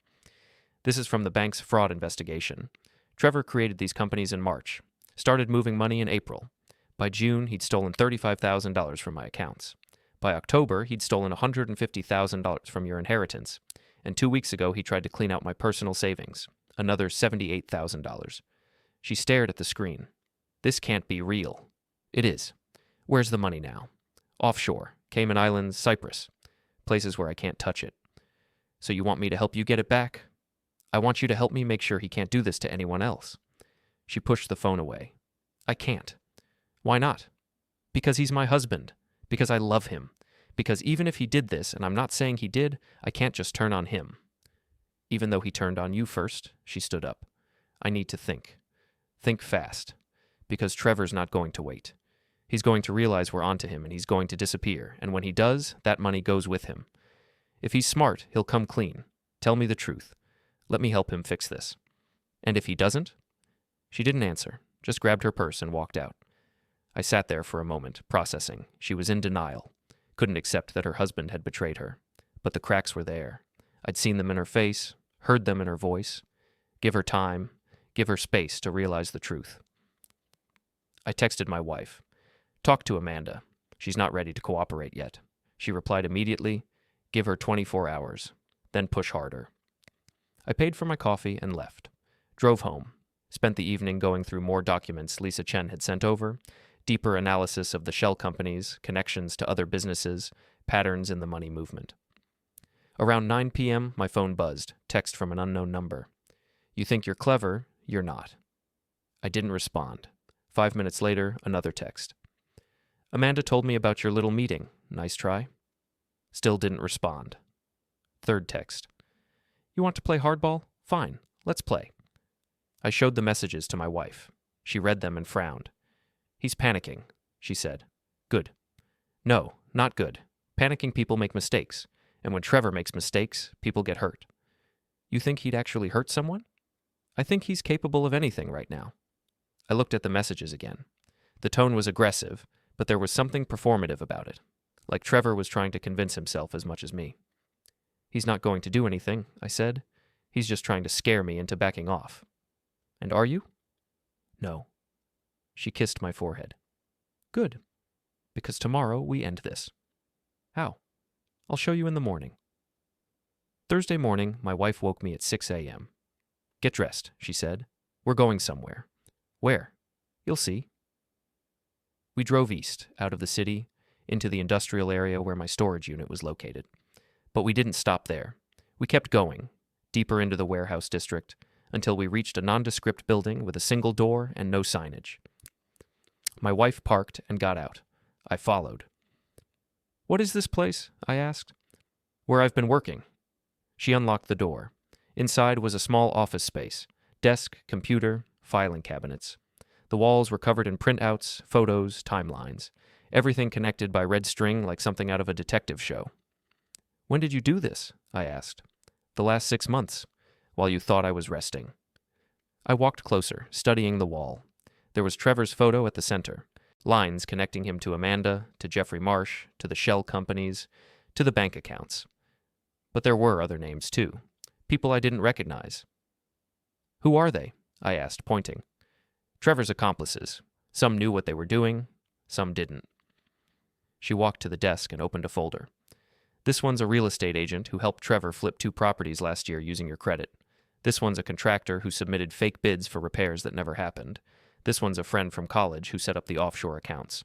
This is from the bank's fraud investigation. Trevor created these companies in March, started moving money in April. By June, he'd stolen $35,000 from my accounts. By October, he'd stolen $150,000 from your inheritance. And 2 weeks ago, he tried to clean out my personal savings, another $78,000. She stared at the screen. This can't be real. It is. Where's the money now? Offshore, Cayman Islands, Cyprus, places where I can't touch it. So you want me to help you get it back? I want you to help me make sure he can't do this to anyone else. She pushed the phone away. I can't. Why not? Because he's my husband. Because I love him. Because even if he did this, and I'm not saying he did, I can't just turn on him. Even though he turned on you first, she stood up. I need to think. Think fast. Because Trevor's not going to wait. He's going to realize we're onto him and he's going to disappear, and when he does, that money goes with him. If he's smart, he'll come clean. Tell me the truth. Let me help him fix this. And if he doesn't? She didn't answer, just grabbed her purse and walked out. I sat there for a moment, processing. She was in denial. Couldn't accept that her husband had betrayed her. But the cracks were there. I'd seen them in her face, heard them in her voice. Give her time, give her space to realize the truth. I texted my wife. Talk to Amanda. She's not ready to cooperate yet. She replied immediately, give her 24 hours, then push harder. I paid for my coffee and left. Drove home. Spent the evening going through more documents Lisa Chen had sent over, deeper analysis of the shell companies, connections to other businesses, patterns in the money movement. Around 9 p.m., my phone buzzed, text from an unknown number. You think you're clever, you're not. I didn't respond. 5 minutes later, another text. Amanda told me about your little meeting. Nice try. Still didn't respond. Third text. You want to play hardball? Fine, let's play. I showed the messages to my wife. She read them and frowned. He's panicking, she said. Good. No, not good. Panicking people make mistakes, and when Trevor makes mistakes, people get hurt. You think he'd actually hurt someone? I think he's capable of anything right now. I looked at the messages again. The tone was aggressive, but there was something performative about it, like Trevor was trying to convince himself as much as me. He's not going to do anything, I said. He's just trying to scare me into backing off. And are you? No. She kissed my forehead. Good. Because tomorrow we end this. How? I'll show you in the morning. Thursday morning, my wife woke me at 6 a.m. Get dressed, she said. We're going somewhere. Where? You'll see. We drove east, out of the city, into the industrial area where my storage unit was located. But we didn't stop there. We kept going, deeper into the warehouse district, until we reached a nondescript building with a single door and no signage. My wife parked and got out. I followed. What is this place? I asked. Where I've been working. She unlocked the door. Inside was a small office space, desk, computer, filing cabinets. The walls were covered in printouts, photos, timelines, everything connected by red string like something out of a detective show. When did you do this? I asked. The last 6 months, while you thought I was resting. I walked closer, studying the wall. There was Trevor's photo at the center, lines connecting him to Amanda, to Jeffrey Marsh, to the shell companies, to the bank accounts. But there were other names too, people I didn't recognize. Who are they? I asked, pointing. Trevor's accomplices. Some knew what they were doing, some didn't. She walked to the desk and opened a folder. This one's a real estate agent who helped Trevor flip 2 properties last year using your credit. This one's a contractor who submitted fake bids for repairs that never happened. This one's a friend from college who set up the offshore accounts.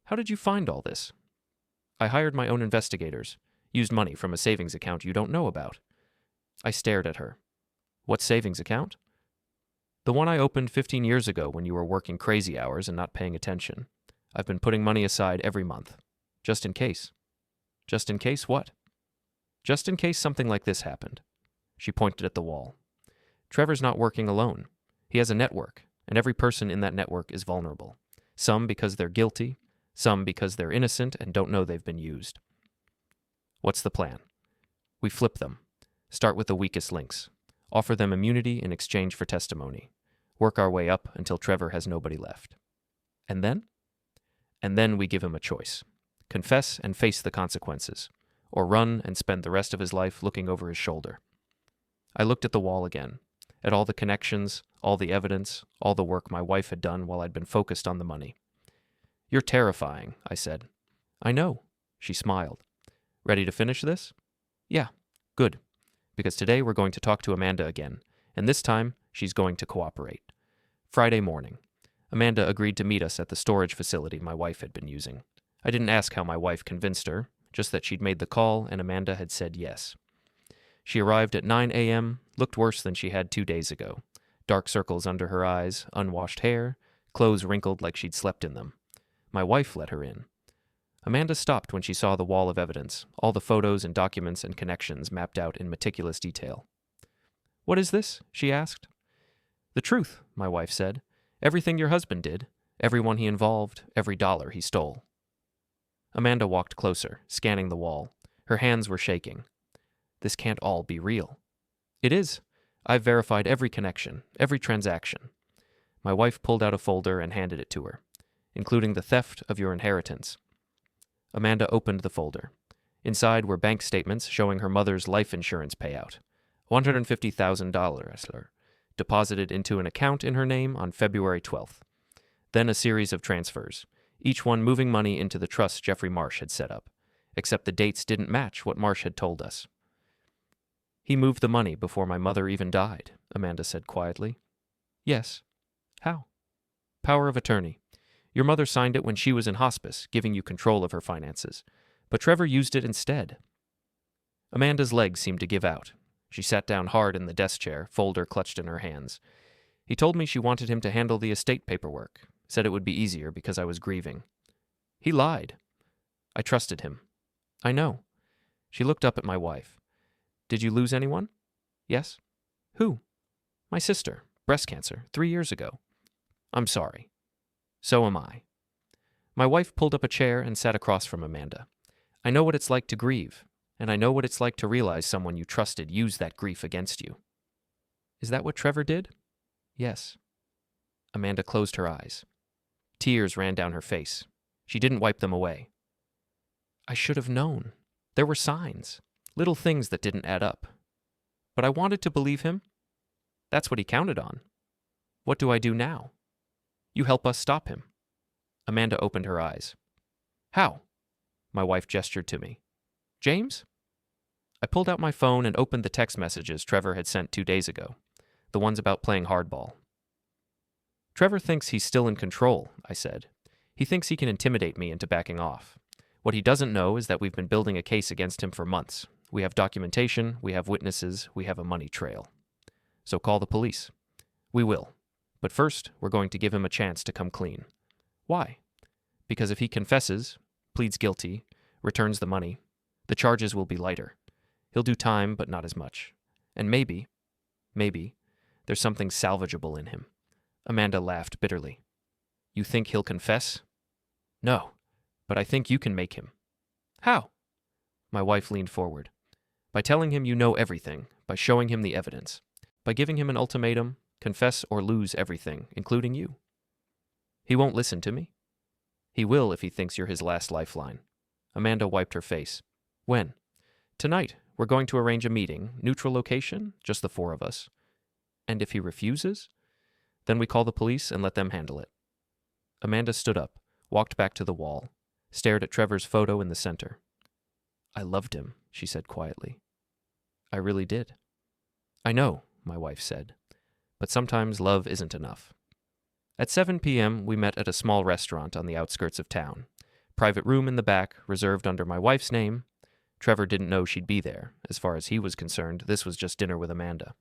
How did you find all this? I hired my own investigators, used money from a savings account you don't know about. I stared at her. What savings account? The one I opened 15 years ago when you were working crazy hours and not paying attention. I've been putting money aside every month, just in case. Just in case what? Just in case something like this happened. She pointed at the wall. Trevor's not working alone. He has a network, and every person in that network is vulnerable. Some because they're guilty, some because they're innocent and don't know they've been used. What's the plan? We flip them. Start with the weakest links. Offer them immunity in exchange for testimony. Work our way up until Trevor has nobody left. And then? And then we give him a choice. Confess and face the consequences, or run and spend the rest of his life looking over his shoulder. I looked at the wall again, at all the connections, all the evidence, all the work my wife had done while I'd been focused on the money. You're terrifying, I said. I know, she smiled. Ready to finish this? Yeah, good. Because today we're going to talk to Amanda again, and this time she's going to cooperate. Friday morning. Amanda agreed to meet us at the storage facility my wife had been using. I didn't ask how my wife convinced her, just that she'd made the call and Amanda had said yes. She arrived at 9 a.m., looked worse than she had 2 days ago. Dark circles under her eyes, unwashed hair, clothes wrinkled like she'd slept in them. My wife let her in. Amanda stopped when she saw the wall of evidence, all the photos and documents and connections mapped out in meticulous detail. What is this? She asked. The truth, my wife said. Everything your husband did, everyone he involved, every dollar he stole. Amanda walked closer, scanning the wall. Her hands were shaking. This can't all be real. It is. I've verified every connection, every transaction. My wife pulled out a folder and handed it to her, including the theft of your inheritance. Amanda opened the folder. Inside were bank statements showing her mother's life insurance payout. $150,000, deposited into an account in her name on February 12th. Then a series of transfers, each one moving money into the trust Jeffrey Marsh had set up, except the dates didn't match what Marsh had told us. He moved the money before my mother even died, Amanda said quietly. Yes. How? Power of attorney. Your mother signed it when she was in hospice, giving you control of her finances. But Trevor used it instead. Amanda's legs seemed to give out. She sat down hard in the desk chair, folder clutched in her hands. He told me she wanted him to handle the estate paperwork, said it would be easier because I was grieving. He lied. I trusted him. I know. She looked up at my wife. Did you lose anyone? Yes. Who? My sister. Breast cancer, 3 years ago. I'm sorry. So am I. My wife pulled up a chair and sat across from Amanda. I know what it's like to grieve, and I know what it's like to realize someone you trusted used that grief against you. Is that what Trevor did? Yes. Amanda closed her eyes. Tears ran down her face. She didn't wipe them away. I should have known. There were signs, little things that didn't add up. But I wanted to believe him. That's what he counted on. What do I do now? You help us stop him. Amanda opened her eyes. How? My wife gestured to me. James? I pulled out my phone and opened the text messages Trevor had sent 2 days ago, the ones about playing hardball. Trevor thinks he's still in control, I said. He thinks he can intimidate me into backing off. What he doesn't know is that we've been building a case against him for months. We have documentation, we have witnesses, we have a money trail. So call the police. We will. But first, we're going to give him a chance to come clean. Why? Because if he confesses, pleads guilty, returns the money, the charges will be lighter. He'll do time, but not as much. And maybe, there's something salvageable in him. Amanda laughed bitterly. You think he'll confess? No, but I think you can make him. How? My wife leaned forward. By telling him you know everything, by showing him the evidence, by giving him an ultimatum, confess or lose everything, including you. He won't listen to me. He will if he thinks you're his last lifeline. Amanda wiped her face. When? Tonight. We're going to arrange a meeting, neutral location, just the 4 of us. And if he refuses? Then we call the police and let them handle it. Amanda stood up, walked back to the wall, stared at Trevor's photo in the center. I loved him, she said quietly. I really did. I know, my wife said. But sometimes love isn't enough. At 7 p.m., we met at a small restaurant on the outskirts of town. Private room in the back, reserved under my wife's name. Trevor didn't know she'd be there. As far as he was concerned, this was just dinner with Amanda.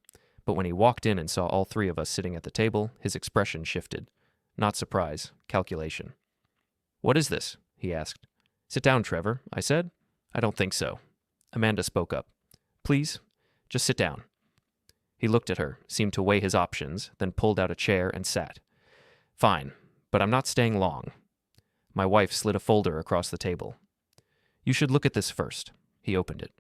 But when he walked in and saw all 3 of us sitting at the table, his expression shifted. Not surprise, calculation. What is this? He asked. Sit down, Trevor, I said. I don't think so. Amanda spoke up. Please, just sit down. He looked at her, seemed to weigh his options, then pulled out a chair and sat. Fine, But I'm not staying long. My wife slid a folder across the table. You should look at this first. He opened it.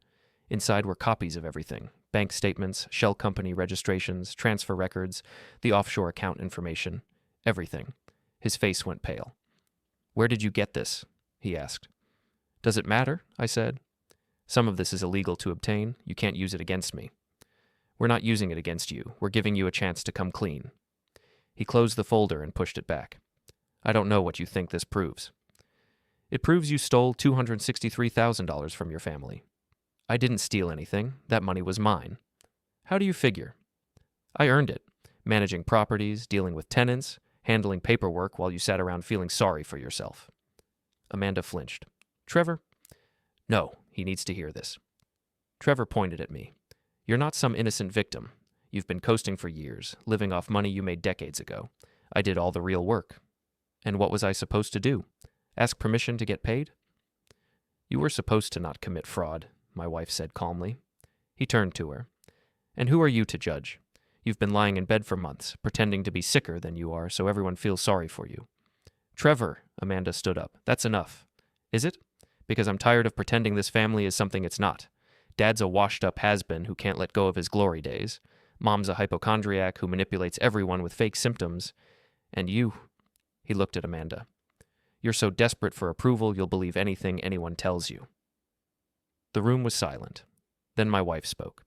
Inside were copies of everything: bank statements, shell company registrations, transfer records, the offshore account information, everything. His face went pale. Where did you get this? He asked. Does it matter? I said. Some of this is illegal to obtain. You can't use it against me. We're not using it against you. We're giving you a chance to come clean. He closed the folder and pushed it back. I don't know what you think this proves. It proves you stole $263,000 from your family. I didn't steal anything. That money was mine. How do you figure? I earned it, managing properties, dealing with tenants, handling paperwork while you sat around feeling sorry for yourself. Amanda flinched. Trevor? No, he needs to hear this. Trevor pointed at me. You're not some innocent victim. You've been coasting for years, living off money you made decades ago. I did all the real work. And what was I supposed to do? Ask permission to get paid? You were supposed to not commit fraud, my wife said calmly. He turned to her. And who are you to judge? You've been lying in bed for months, pretending to be sicker than you are so everyone feels sorry for you. Trevor, Amanda stood up. That's enough. Is it? Because I'm tired of pretending this family is something it's not. Dad's a washed-up has-been who can't let go of his glory days. Mom's a hypochondriac who manipulates everyone with fake symptoms. And you, he looked at Amanda. You're so desperate for approval you'll believe anything anyone tells you. The room was silent. Then my wife spoke.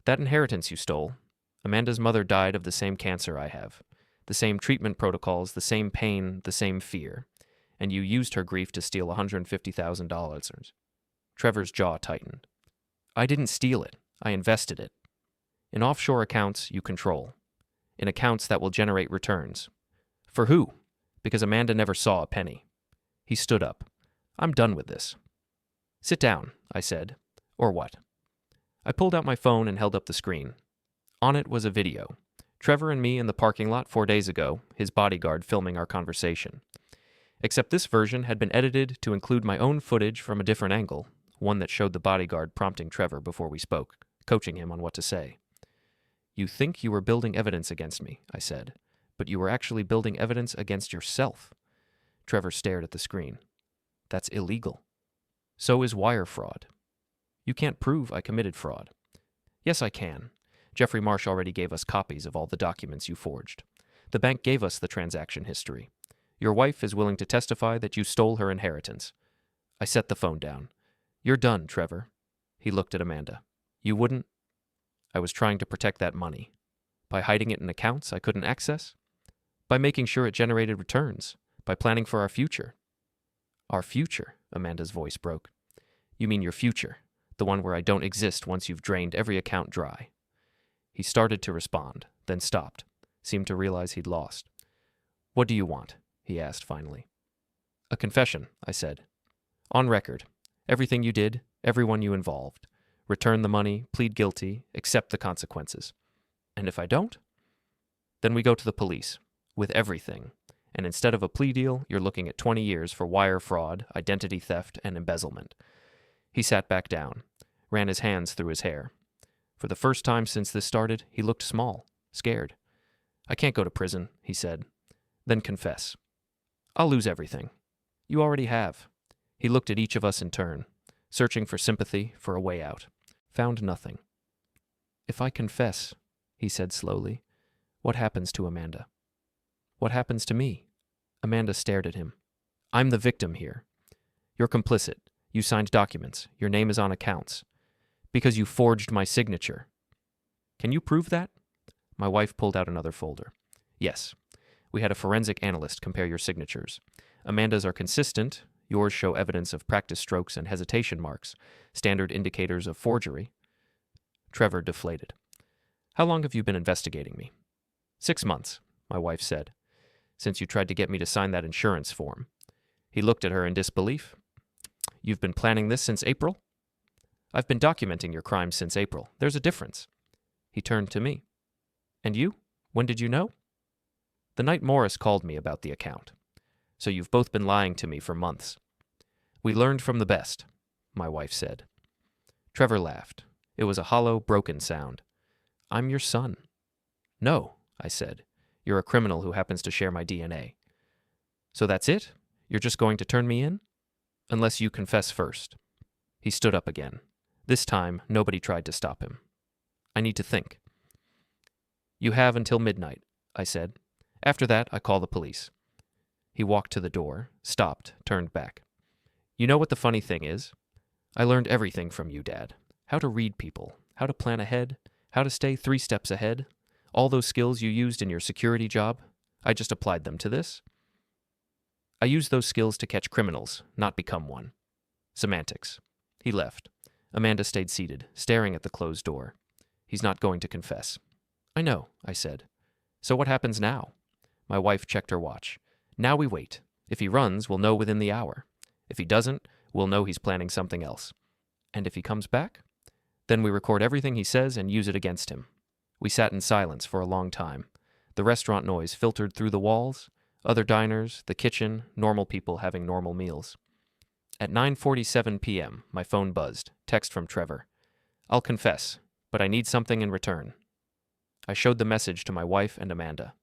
That inheritance you stole, Amanda's mother died of the same cancer I have. The same treatment protocols, the same pain, the same fear. And you used her grief to steal $150,000. Trevor's jaw tightened. I didn't steal it. I invested it. In offshore accounts you control. In accounts that will generate returns. For who? Because Amanda never saw a penny. He stood up. I'm done with this. Sit down, I said. Or what? I pulled out my phone and held up the screen. On it was a video. Trevor and me in the parking lot 4 days ago, his bodyguard filming our conversation. Except this version had been edited to include my own footage from a different angle, one that showed the bodyguard prompting Trevor before we spoke, coaching him on what to say. You think you were building evidence against me, I said, but you were actually building evidence against yourself. Trevor stared at the screen. That's illegal. So is wire fraud. You can't prove I committed fraud. Yes, I can. Jeffrey Marsh already gave us copies of all the documents you forged. The bank gave us the transaction history. Your wife is willing to testify that you stole her inheritance. I set the phone down. You're done, Trevor. He looked at Amanda. You wouldn't? I was trying to protect that money. By hiding it in accounts I couldn't access? By making sure it generated returns. By planning for our future. Our future, Amanda's voice broke. You mean your future, the one where I don't exist once you've drained every account dry. He started to respond, then stopped, seemed to realize he'd lost. What do you want? He asked finally. A confession, I said. On record. Everything you did, everyone you involved. Return the money, plead guilty, accept the consequences. And if I don't? Then we go to the police, with everything. And instead of a plea deal, you're looking at 20 years for wire fraud, identity theft, and embezzlement. He sat back down, ran his hands through his hair. For the first time since this started, he looked small, scared. I can't go to prison, he said. Then confess. I'll lose everything. You already have. He looked at each of us in turn, searching for sympathy, for a way out. Found nothing. If I confess, he said slowly, what happens to Amanda? What happens to me? Amanda stared at him. I'm the victim here. You're complicit. You signed documents. Your name is on accounts. Because you forged my signature. Can you prove that? My wife pulled out another folder. Yes. We had a forensic analyst compare your signatures. Amanda's are consistent. Yours show evidence of practice strokes and hesitation marks, standard indicators of forgery. Trevor deflated. How long have you been investigating me? 6 months, my wife said, since you tried to get me to sign that insurance form. He looked at her in disbelief. You've been planning this since April? I've been documenting your crimes since April. There's a difference. He turned to me. And you? When did you know? The night Morris called me about the account. So you've both been lying to me for months. We learned from the best, my wife said. Trevor laughed. It was a hollow, broken sound. I'm your son. No, I said. You're a criminal who happens to share my DNA. So that's it? You're just going to turn me in? Unless you confess first. He stood up again. This time, nobody tried to stop him. I need to think. You have until midnight, I said. After that, I call the police. He walked to the door, stopped, turned back. You know what the funny thing is? I learned everything from you, Dad. How to read people, how to plan ahead, how to stay 3 steps ahead. All those skills you used in your security job, I just applied them to this. I used those skills to catch criminals, not become one. Semantics. He left. Amanda stayed seated, staring at the closed door. He's not going to confess. I know, I said. So what happens now? My wife checked her watch. Now we wait. If he runs, we'll know within the hour. If he doesn't, we'll know he's planning something else. And if he comes back? Then we record everything he says and use it against him. We sat in silence for a long time. The restaurant noise filtered through the walls, other diners, the kitchen, normal people having normal meals. At 9:47 p.m., my phone buzzed. Text from Trevor. I'll confess, but I need something in return. I showed the message to my wife and Amanda.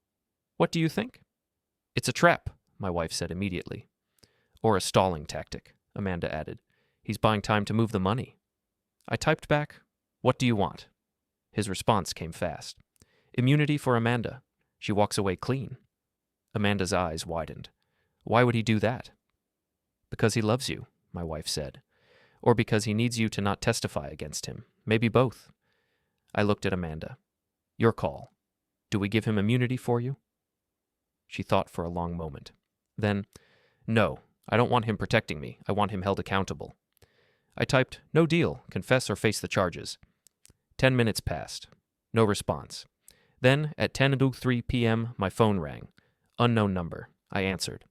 What do you think? It's a trap, my wife said immediately. Or a stalling tactic, Amanda added. He's buying time to move the money. I typed back, what do you want? His response came fast. Immunity for Amanda. She walks away clean. Amanda's eyes widened. Why would he do that? Because he loves you, my wife said. Or because he needs you to not testify against him. Maybe both. I looked at Amanda. Your call. Do we give him immunity for you? She thought for a long moment. Then, no, I don't want him protecting me. I want him held accountable. I typed, no deal, confess or face the charges. 10 minutes passed. No response. Then, at 10:03 p.m., my phone rang. Unknown number. I answered.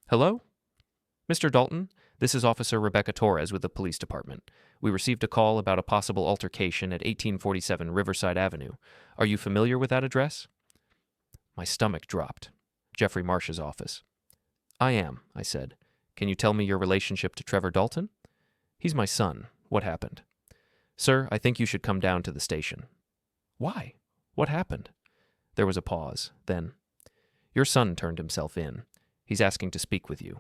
Hello? Mr. Dalton, this is Officer Rebecca Torres with the police department. We received a call about a possible altercation at 1847 Riverside Avenue. Are you familiar with that address? My stomach dropped. Jeffrey Marsh's office. I am, I said. Can you tell me your relationship to Trevor Dalton? He's my son. What happened? Sir, I think you should come down to the station. Why? What happened? There was a pause. Then, your son turned himself in. He's asking to speak with you.